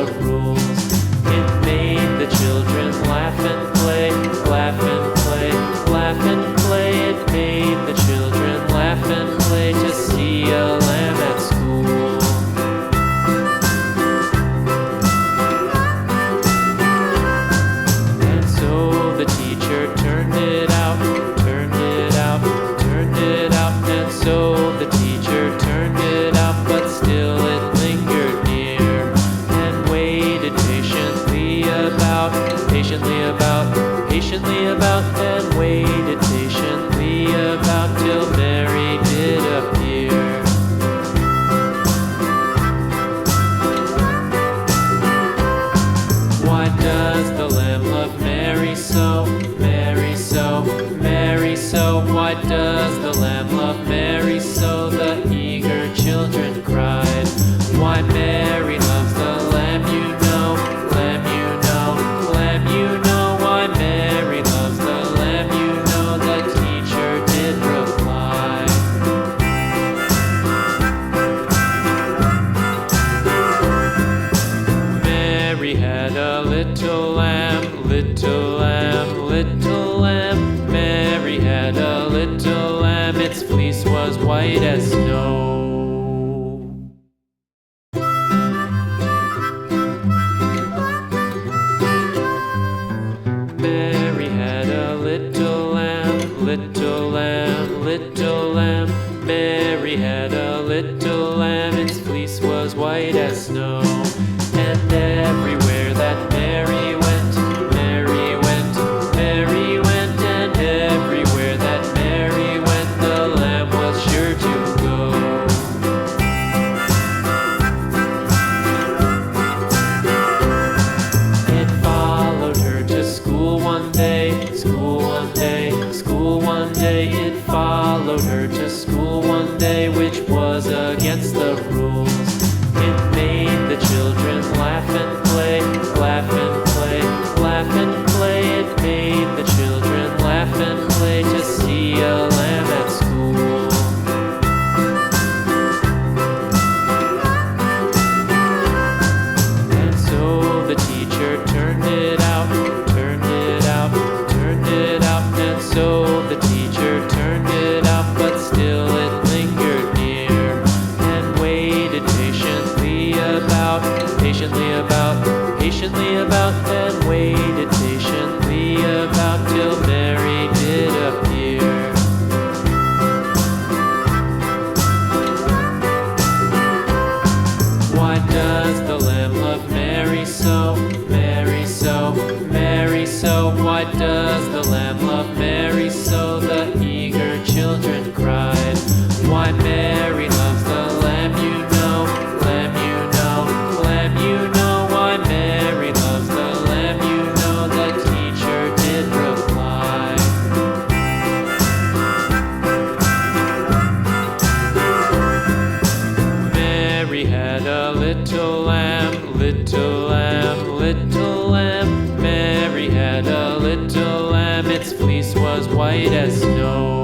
the rules. It made the children laugh and play, laugh and play, laugh and play. It made the children laugh and play to see a lamb at school. And so the teacher turned it out, turned it out, turned it out. And so the teacher turned it out, but still it lingered near and waited patiently about, patiently about, patiently about, and waited patiently about till Mary did appear. Why does the lamb love Mary so, Mary so, Mary so? Why does the lamb love Mary so? The eager children cried. Why Mary loves the lamb, you know, lamb, you know, lamb, you know. Why Mary loves the lamb, you know, the teacher did reply. Mary had a little lamb, little lamb, little lamb. Mary had a little lamb, its fleece was white as snow. Mary had a little lamb, little lamb, little lamb. Mary had a little lamb, its fleece was white as snow. And everywhere that Mary went, Mary went, Mary went, and everywhere that Mary went, the lamb was sure to go. It followed her to school one day, school one day, school one day. It followed her to school one day, which was against the rules. It made the children laugh and play, laugh and play, laugh and play. It made the children laugh and play to see a lamb at school. And so the teacher turned it out, turned it out, turned it out. And so the teacher turned it out, but still it lingered near and waited patiently about, patiently about, patiently about, and waited patiently about till Mary did appear. Why does the lamb love Mary so, Mary so, Mary so? Why does the lamb love Mary so? The eager children cried. Why Mary loves the lamb, you know, lamb, you know, lamb, you know. Why Mary loves the lamb, you know, the teacher did reply. Mary had a little lamb, little lamb, little lamb. Mary had a little lamb, its fleece was white as snow.